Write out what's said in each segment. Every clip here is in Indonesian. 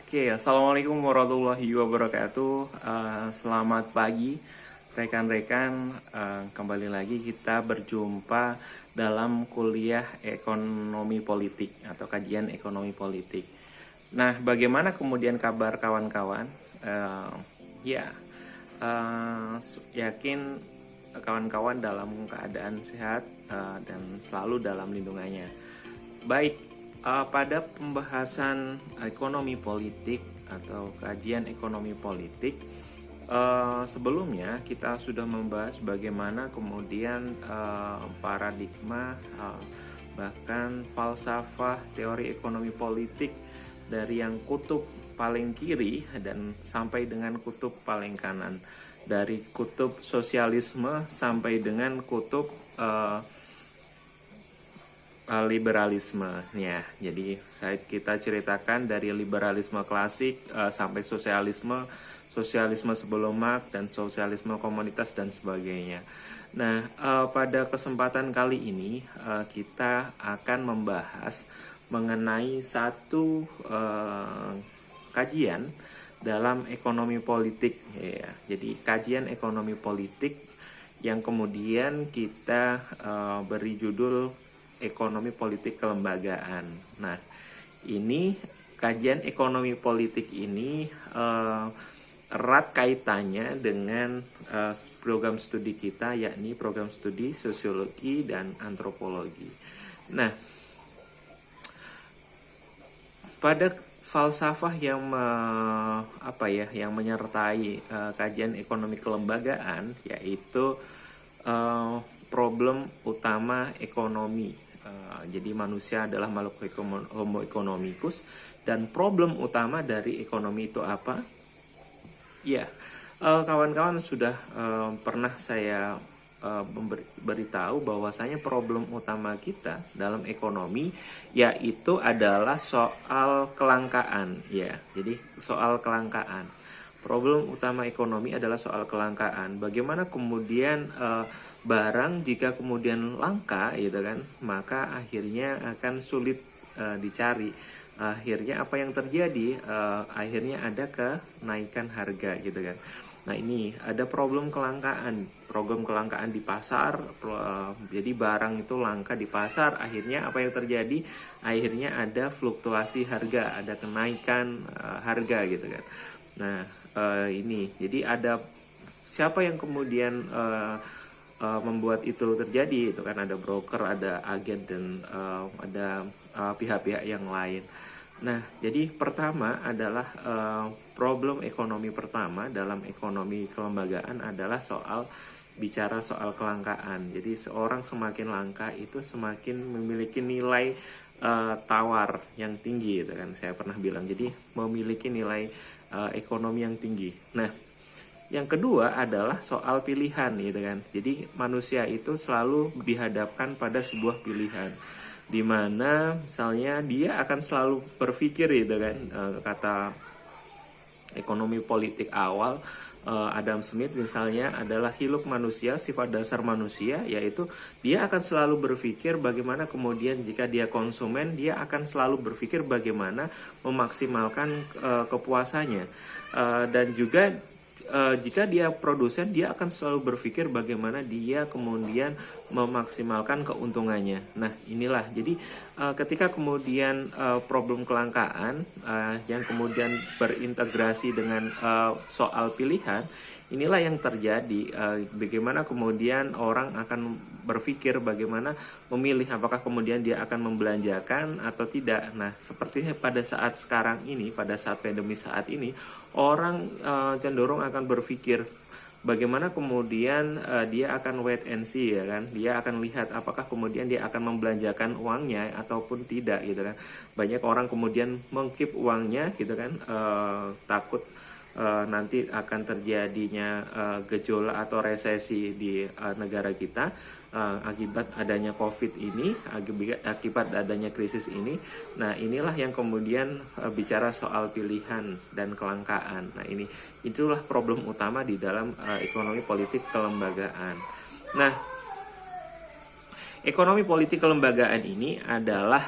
Oke, assalamualaikum warahmatullahi wabarakatuh. Selamat pagi, rekan-rekan. Kembali lagi kita berjumpa dalam kuliah ekonomi politik atau kajian ekonomi politik. Nah, bagaimana kemudian kabar kawan-kawan? Ya, yakin kawan-kawan dalam keadaan sehat dan selalu dalam lindungannya. Baik, pada pembahasan ekonomi politik atau kajian ekonomi politik, sebelumnya kita sudah membahas bagaimana kemudian paradigma, bahkan falsafah teori ekonomi politik dari yang kutub paling kiri dan sampai dengan kutub paling kanan, dari kutub sosialisme sampai dengan kutub liberalisme ya. Jadi kita ceritakan dari liberalisme klasik sampai sosialisme sebelum Marx dan sosialisme komunitas dan sebagainya. Nah, pada kesempatan kali ini kita akan membahas mengenai satu kajian dalam ekonomi politik ya. Jadi kajian ekonomi politik yang kemudian kita beri judul ekonomi politik kelembagaan. Nah, ini kajian ekonomi politik ini erat kaitannya dengan program studi kita, yakni program studi sosiologi dan antropologi. Nah, pada falsafah yang yang menyertai kajian ekonomi kelembagaan, yaitu problem utama ekonomi. Jadi manusia adalah makhluk homo economicus, dan problem utama dari ekonomi itu apa? Ya, kawan-kawan sudah pernah saya beritahu bahwasanya problem utama kita dalam ekonomi yaitu adalah soal kelangkaan ya. Jadi soal kelangkaan. Problem utama ekonomi adalah soal kelangkaan. Bagaimana kemudian barang jika kemudian langka gitu kan, maka akhirnya akan sulit dicari. Akhirnya apa yang terjadi? Akhirnya ada kenaikan harga gitu kan. Nah, ini ada problem kelangkaan di pasar. Jadi barang itu langka di pasar, akhirnya apa yang terjadi? Akhirnya ada fluktuasi harga, ada kenaikan harga gitu kan. Nah, ini jadi ada siapa yang kemudian membuat itu terjadi? Itu kan ada broker, ada agen, dan ada pihak-pihak yang lain. Nah, jadi pertama adalah problem ekonomi pertama dalam ekonomi kelembagaan adalah bicara soal kelangkaan. Jadi seorang semakin langka itu semakin memiliki nilai tawar yang tinggi, gitu kan. Saya pernah bilang, jadi memiliki nilai ekonomi yang tinggi. Nah, yang kedua adalah soal pilihan gitu kan. Jadi manusia itu selalu dihadapkan pada sebuah pilihan, di mana misalnya dia akan selalu berpikir gitu kan, kata ekonomi politik awal Adam Smith misalnya adalah hiluk manusia, sifat dasar manusia, yaitu dia akan selalu berpikir bagaimana kemudian jika dia konsumen, dia akan selalu berpikir bagaimana memaksimalkan kepuasannya, dan juga jika dia produsen, dia akan selalu berpikir bagaimana dia kemudian memaksimalkan keuntungannya. Nah, inilah jadi ketika kemudian problem kelangkaan yang kemudian berintegrasi dengan soal pilihan, inilah yang terjadi. Bagaimana kemudian orang akan berpikir bagaimana memilih apakah kemudian dia akan membelanjakan atau tidak. Nah, seperti pada saat sekarang ini, pada saat pandemi saat ini, orang cenderung akan berpikir bagaimana kemudian dia akan wait and see ya kan. Dia akan lihat apakah kemudian dia akan membelanjakan uangnya ataupun tidak gitu kan. Banyak orang kemudian mengkeep uangnya gitu kan, takut nanti akan terjadinya gejolak atau resesi di negara kita akibat adanya COVID ini, akibat adanya krisis ini. Nah, inilah yang kemudian bicara soal pilihan dan kelangkaan. Nah, itulah problem utama di dalam ekonomi politik kelembagaan. Nah, ekonomi politik kelembagaan ini adalah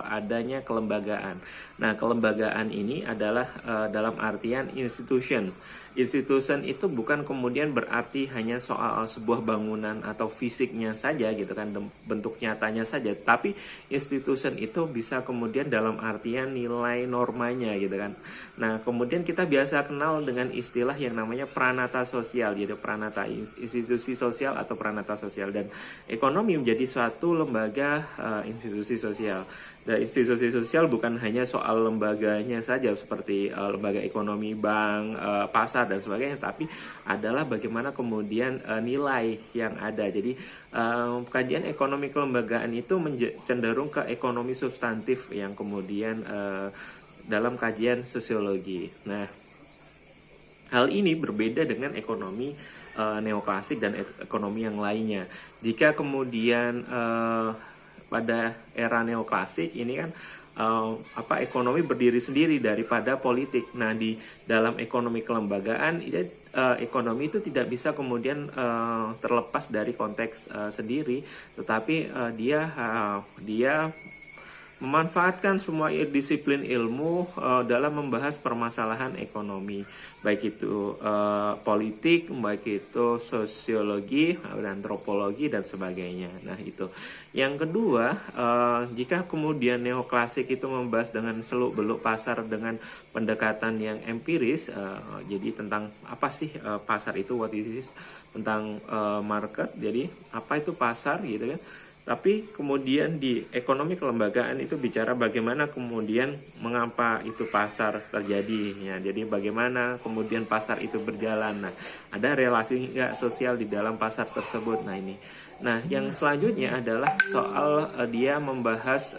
adanya kelembagaan. Nah, kelembagaan ini adalah dalam artian institution. Institution itu bukan kemudian berarti hanya soal sebuah bangunan atau fisiknya saja gitu kan, bentuk nyatanya saja, tapi institution itu bisa kemudian dalam artian nilai normanya gitu kan. Nah, kemudian kita biasa kenal dengan istilah yang namanya pranata sosial, jadi pranata institusi sosial atau pranata sosial, dan ekonomi menjadi suatu lembaga institusi sosial. Dan institusi sosial bukan hanya soal lembaganya saja seperti lembaga ekonomi, bank, pasar dan sebagainya, tapi adalah bagaimana kemudian nilai yang ada. Jadi kajian ekonomi kelembagaan itu cenderung ke ekonomi substantif yang kemudian dalam kajian sosiologi. Nah, hal ini berbeda dengan ekonomi neoklasik dan ekonomi yang lainnya. Jika kemudian pada era neoklasik ini kan ekonomi berdiri sendiri daripada politik. Nah, di dalam ekonomi kelembagaan ekonomi itu tidak bisa kemudian terlepas dari konteks sendiri, tetapi dia memanfaatkan semua disiplin ilmu dalam membahas permasalahan ekonomi, baik itu politik, baik itu sosiologi, antropologi dan sebagainya. Nah, itu. Yang kedua, jika kemudian neoklasik itu membahas dengan seluk-beluk pasar dengan pendekatan yang empiris, jadi tentang apa sih pasar itu, what is it, tentang market, jadi apa itu pasar gitu kan. Tapi kemudian di ekonomi kelembagaan itu bicara bagaimana kemudian mengapa itu pasar terjadi, ya. Jadi bagaimana kemudian pasar itu berjalan. Nah, ada relasi nggak sosial di dalam pasar tersebut. Nah, ini. Nah, yang selanjutnya adalah soal dia membahas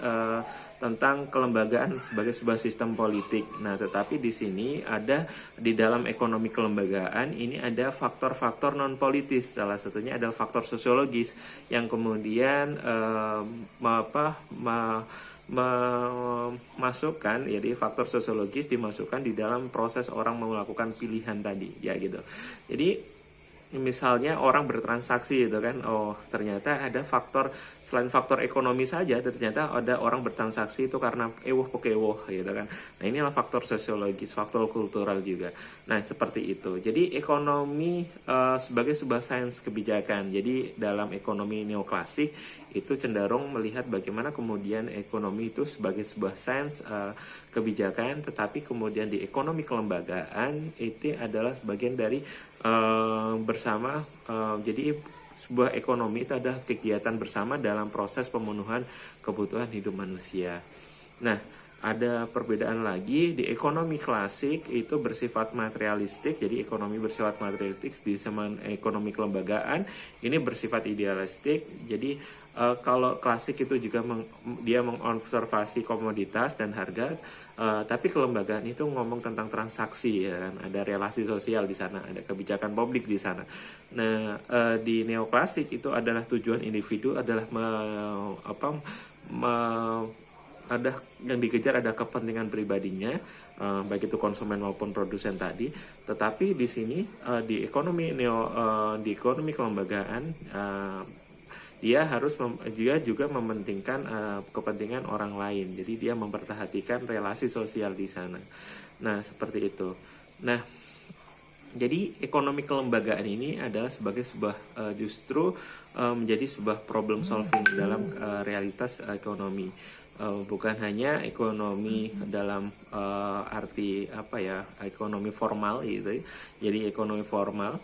tentang kelembagaan sebagai sebuah sistem politik. Nah, tetapi di sini ada di dalam ekonomi kelembagaan ini ada faktor-faktor non politis. Salah satunya adalah faktor sosiologis yang kemudian masukkan, jadi faktor sosiologis dimasukkan di dalam proses orang melakukan pilihan tadi, ya gitu. Jadi misalnya orang bertransaksi gitu kan, oh ternyata ada faktor selain faktor ekonomi saja, ternyata ada orang bertransaksi itu karena pekewuh gitu kan. Nah, inilah faktor sosiologis, faktor kultural juga. Nah, seperti itu. Jadi ekonomi sebagai sebuah sains kebijakan. Jadi dalam ekonomi neoklasik itu cenderung melihat bagaimana kemudian ekonomi itu sebagai sebuah sains kebijakan, tetapi kemudian di ekonomi kelembagaan itu adalah bagian dari bersama. Jadi sebuah ekonomi itu adalah kegiatan bersama dalam proses pemenuhan kebutuhan hidup manusia. Nah, ada perbedaan lagi di ekonomi klasik itu bersifat materialistik. Jadi ekonomi bersifat materialistik, di zaman ekonomi kelembagaan ini bersifat idealistik. Jadi kalau klasik itu juga dia mengobservasi komoditas dan harga, tapi kelembagaan itu ngomong tentang transaksi, ya kan? Ada relasi sosial di sana, ada kebijakan publik di sana. Nah, di neoklasik itu adalah tujuan individu adalah ada yang dikejar ada kepentingan pribadinya, baik itu konsumen maupun produsen tadi. Tetapi di sini di ekonomi kelembagaan dia harus juga mementingkan kepentingan orang lain. Jadi dia memperhatikan relasi sosial di sana. Nah, seperti itu. Nah, jadi ekonomi kelembagaan ini adalah sebagai sebuah justru menjadi sebuah problem solving dalam realitas ekonomi. Bukan hanya ekonomi dalam arti ekonomi formal gitu. Jadi ekonomi formal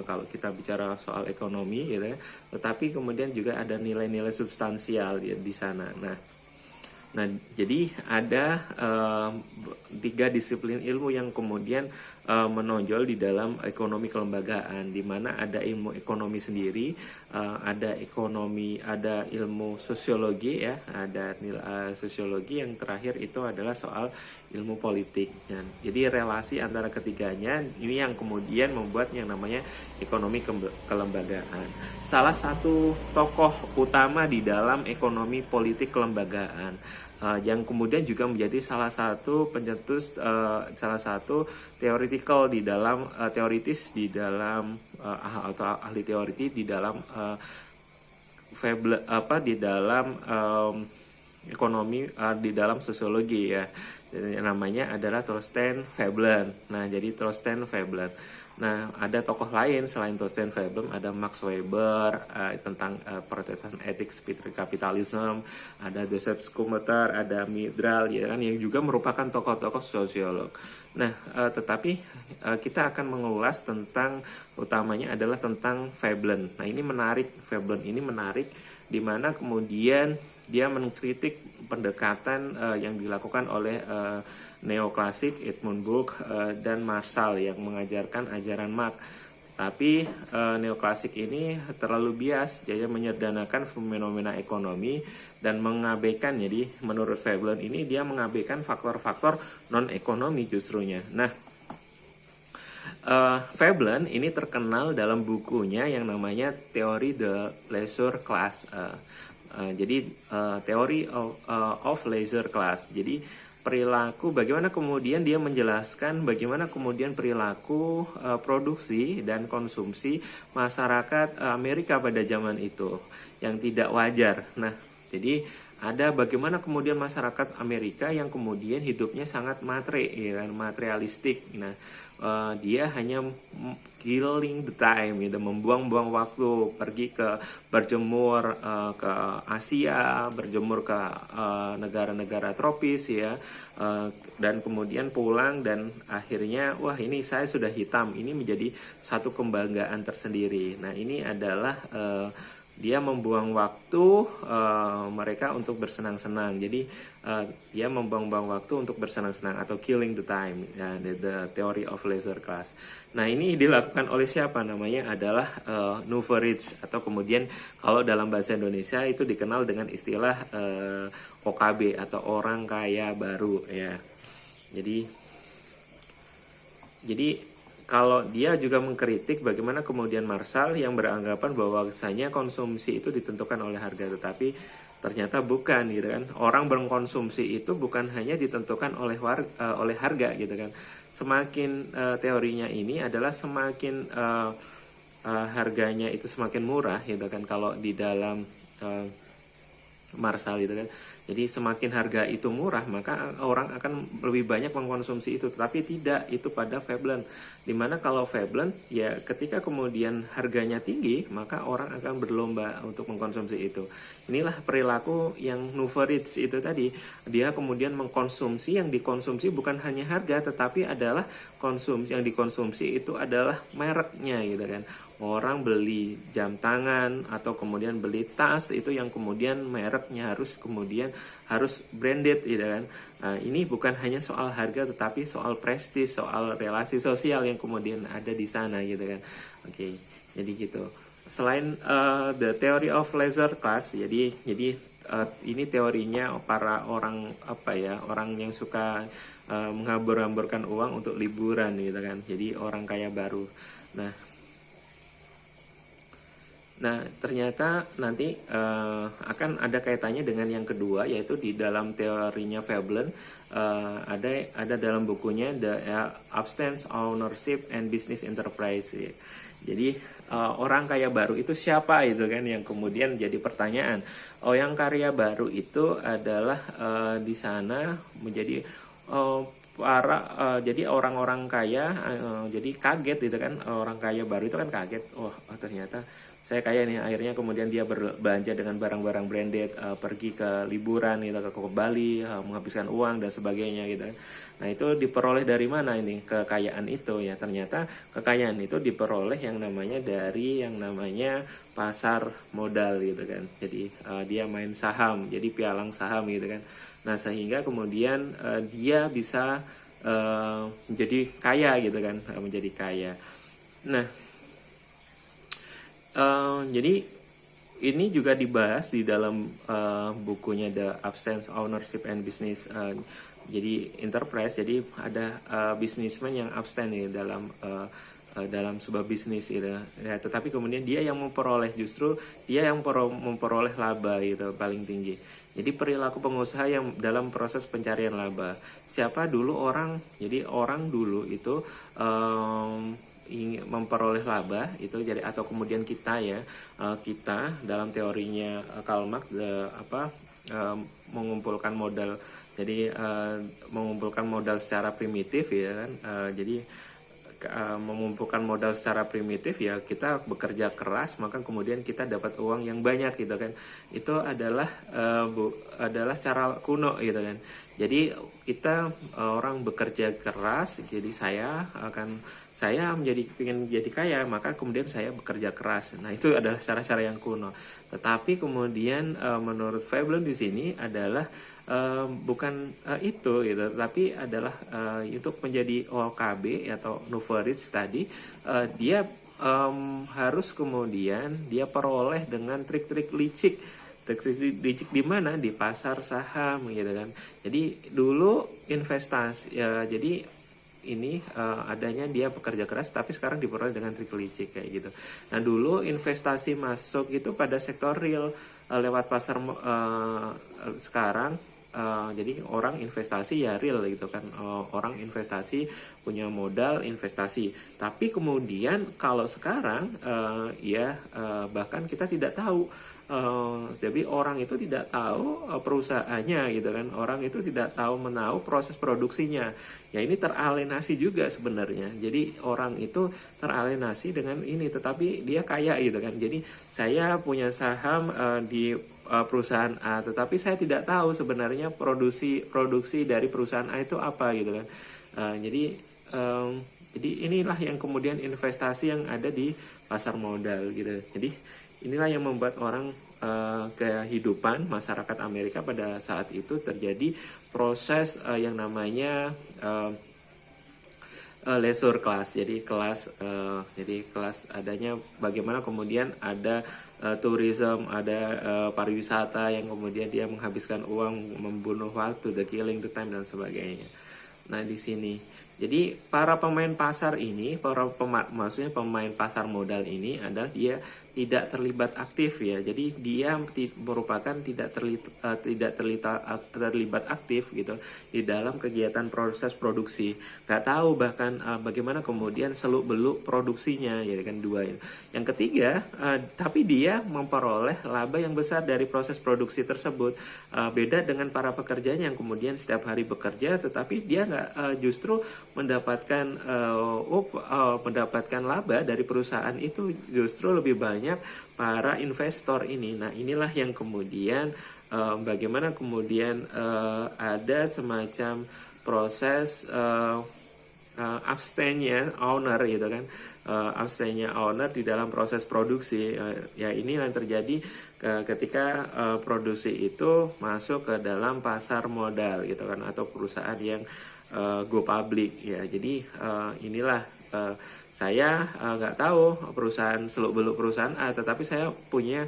kalau kita bicara soal ekonomi gitu ya, tetapi kemudian juga ada nilai-nilai substansial di sana. Nah, jadi ada 3 disiplin ilmu yang kemudian menonjol di dalam ekonomi kelembagaan, di mana ada ilmu ekonomi sendiri, ada ilmu sosiologi, ya, ada sosiologi, yang terakhir itu adalah soal ilmu politik. Jadi relasi antara ketiganya ini yang kemudian membuat yang namanya ekonomi kelembagaan. Salah satu tokoh utama di dalam ekonomi politik kelembagaan yang kemudian juga menjadi salah satu pencetus, salah satu teoritis di dalam atau ahli teori di dalam ekonomi di dalam sosiologi ya. Jadi, namanya adalah Thorstein Veblen. Nah, jadi Thorstein Veblen. Nah, ada tokoh lain selain Thorstein Veblen, ada Max Weber tentang Protestant Ethics Capitalism, ada Joseph Schumpeter, ada Midral ya kan, yang juga merupakan tokoh-tokoh sosiolog. Nah, tetapi kita akan mengulas tentang utamanya adalah tentang Veblen. Nah, ini menarik, Veblen ini menarik di mana kemudian dia mengkritik pendekatan yang dilakukan oleh neoklasik Edmund Burke dan Marshall yang mengajarkan ajaran Marx. Tapi neoklasik ini terlalu bias, jadi menyederhanakan fenomena ekonomi dan mengabaikan, jadi menurut Veblen ini dia mengabaikan faktor-faktor non-ekonomi justrunya. Nah, Veblen ini terkenal dalam bukunya yang namanya Theory the Leisure Class. Jadi Theory of Leisure Class. Jadi perilaku, bagaimana kemudian dia menjelaskan bagaimana kemudian perilaku produksi dan konsumsi masyarakat Amerika pada zaman itu yang tidak wajar. Nah, jadi ada bagaimana kemudian masyarakat Amerika yang kemudian hidupnya sangat materialistik. Nah, dia hanya killing the time, gitu, membuang-buang waktu, pergi ke berjemur ke Asia, berjemur ke negara-negara tropis ya, dan kemudian pulang dan akhirnya wah ini saya sudah hitam, ini menjadi satu kebanggaan tersendiri. Nah, ini adalah dia membuang waktu mereka untuk bersenang-senang. Jadi dia membuang-buang waktu untuk bersenang-senang atau killing the time, ya, the theory of leisure class. Nah, ini dilakukan oleh siapa? Namanya adalah Nouveau Riche, atau kemudian kalau dalam bahasa Indonesia itu dikenal dengan istilah OKB atau orang kaya baru ya. Jadi kalau dia juga mengkritik bagaimana kemudian Marshall yang beranggapan bahwa bahwasanya konsumsi itu ditentukan oleh harga, tetapi ternyata bukan gitu kan. Orang berkonsumsi itu bukan hanya ditentukan oleh harga gitu kan. Semakin teorinya ini adalah semakin harganya itu semakin murah gitu kan, kalau di dalam Marshall gitu kan. Jadi semakin harga itu murah, maka orang akan lebih banyak mengkonsumsi itu. Tetapi tidak itu pada Veblen. Dimana kalau Veblen, ya ketika kemudian harganya tinggi, maka orang akan berlomba untuk mengkonsumsi itu. Inilah perilaku yang Nouveau Riche itu tadi. Dia kemudian mengkonsumsi, yang dikonsumsi bukan hanya harga, tetapi adalah yang dikonsumsi itu adalah mereknya gitu kan. Orang beli jam tangan atau kemudian beli tas itu yang kemudian mereknya harus branded gitu kan. Nah, ini bukan hanya soal harga tetapi soal prestis, soal relasi sosial yang kemudian ada di sana gitu kan. Oke, jadi gitu. Selain the theory of leisure class, jadi ini teorinya para orang orang yang suka menghambur-hamburkan uang untuk liburan gitu kan. Jadi orang kaya baru. Nah, ternyata nanti akan ada kaitannya dengan yang kedua, yaitu di dalam teorinya Veblen ada dalam bukunya The Abstinence, Ownership and Business Enterprise. Jadi orang kaya baru itu siapa itu kan yang kemudian jadi pertanyaan. Yang kaya baru itu adalah di sana menjadi jadi orang-orang kaya jadi kaget gitu kan, orang kaya baru itu kan kaget, ternyata saya kaya nih, akhirnya kemudian dia berbelanja dengan barang-barang branded, pergi ke liburan gitu, ke Bali, menghabiskan uang dan sebagainya gitu. Nah, itu diperoleh dari mana ini kekayaan itu ya? Ternyata kekayaan itu diperoleh yang namanya pasar modal gitu kan. Jadi dia main saham, jadi pialang saham gitu kan. Nah, sehingga kemudian dia bisa menjadi kaya gitu kan, menjadi kaya. Nah, jadi ini juga dibahas di dalam bukunya The Abstinence, Ownership and Business. Jadi enterprise, jadi ada businessman yang abstain nih dalam sebuah bisnis gitu. Ya, tetapi kemudian dia yang memperoleh laba gitu paling tinggi. Jadi perilaku pengusaha yang dalam proses pencarian laba. Siapa dulu orang? Jadi orang dulu itu ingin memperoleh laba itu, jadi atau kemudian kita dalam teorinya Karl Marx mengumpulkan modal. Jadi mengumpulkan modal secara primitif ya kan. Jadi mengumpulkan modal secara primitif ya kita bekerja keras maka kemudian kita dapat uang yang banyak gitu kan. Itu adalah adalah cara kuno gitu kan. Jadi kita orang bekerja keras, jadi saya ingin jadi kaya, maka kemudian saya bekerja keras. Nah, itu adalah cara-cara yang kuno. Tetapi kemudian menurut Veblen di sini adalah bukan itu gitu, tapi adalah untuk menjadi OKB atau Nuverit tadi dia harus kemudian dia peroleh dengan trik-trik licik. Trik-trik di mana? Di pasar saham gitu kan. Jadi dulu investasi ya, jadi ini adanya dia bekerja keras tapi sekarang diperoleh dengan trik licik kayak gitu. Nah, dulu investasi masuk itu pada sektor real lewat pasar sekarang jadi orang investasi ya real gitu kan, orang investasi punya modal investasi. Tapi kemudian kalau sekarang bahkan kita tidak tahu, jadi orang itu tidak tahu perusahaannya gitu kan, orang itu tidak tahu menahu proses produksinya. Ya ini teralienasi juga sebenarnya. Jadi orang itu teralienasi dengan ini, tetapi dia kaya gitu kan. Jadi saya punya saham di perusahaan A, tetapi saya tidak tahu sebenarnya produksi dari perusahaan A itu apa gitu kan. Jadi inilah yang kemudian investasi yang ada di pasar modal gitu. Jadi inilah yang membuat orang kehidupan masyarakat Amerika pada saat itu terjadi proses yang namanya leisure class. Jadi kelas adanya bagaimana kemudian ada tourism, ada pariwisata yang kemudian dia menghabiskan uang, membunuh waktu, the killing the time dan sebagainya. Nah, di sini jadi para pemain pasar ini, maksudnya pemain pasar modal ini adalah dia tidak terlibat aktif ya. Jadi dia merupakan tidak terlibat aktif gitu di dalam kegiatan proses produksi. Gak tahu bahkan bagaimana kemudian seluk-beluk produksinya ya kan, dua ini. Yang ketiga, tapi dia memperoleh laba yang besar dari proses produksi tersebut. Beda dengan para pekerjanya yang kemudian setiap hari bekerja, tetapi dia nggak justru mendapatkan laba dari perusahaan itu, justru lebih banyak para investor ini. Nah, inilah yang kemudian bagaimana kemudian ada semacam proses abstennya owner gitu kan, abstennya owner di dalam proses produksi. Ya ini yang terjadi ketika produksi itu masuk ke dalam pasar modal gitu kan, atau perusahaan yang go public ya. Jadi inilah saya nggak tahu perusahaan seluk-beluk perusahaan A, tetapi saya punya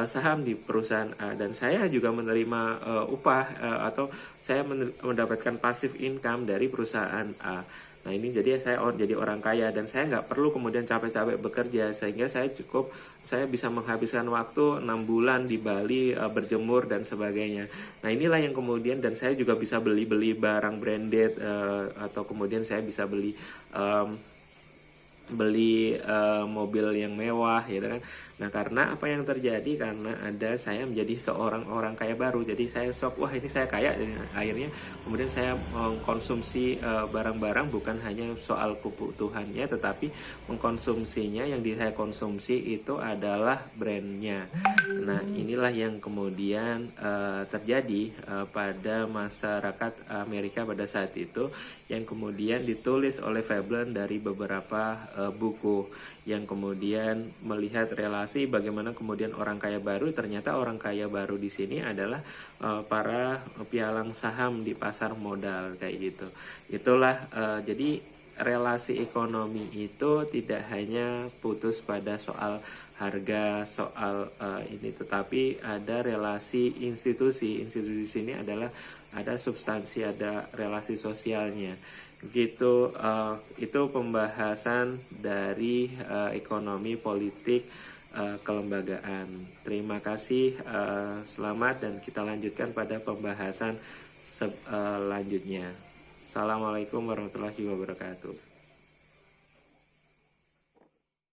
saham di perusahaan A dan saya juga menerima upah atau saya mendapatkan passive income dari perusahaan A. Nah, ini jadi saya jadi orang kaya dan saya nggak perlu kemudian capek-capek bekerja, sehingga saya bisa menghabiskan waktu 6 bulan di Bali berjemur dan sebagainya. Nah, inilah yang kemudian, dan saya juga bisa beli barang branded atau kemudian saya bisa beli mobil yang mewah gitu kan. Nah, karena apa yang terjadi, karena saya menjadi seorang orang kaya baru. Jadi saya wah ini saya kaya. Jadi akhirnya kemudian saya mengkonsumsi barang-barang bukan hanya soal kebutuhannya, tetapi mengkonsumsinya, yang saya konsumsi itu adalah brandnya. Nah, inilah yang kemudian terjadi pada masyarakat Amerika pada saat itu, yang kemudian ditulis oleh Veblen dari beberapa buku, yang kemudian melihat relasi bagaimana kemudian orang kaya baru, ternyata orang kaya baru di sini adalah para pialang saham di pasar modal kayak gitu. Itulah jadi relasi ekonomi itu tidak hanya putus pada soal harga, soal ini, tetapi ada relasi institusi. Institusi di sini adalah ada substansi, ada relasi sosialnya. Gitu, itu pembahasan dari ekonomi politik kelembagaan. Terima kasih, selamat, dan kita lanjutkan pada pembahasan selanjutnya. Assalamualaikum warahmatullahi wabarakatuh.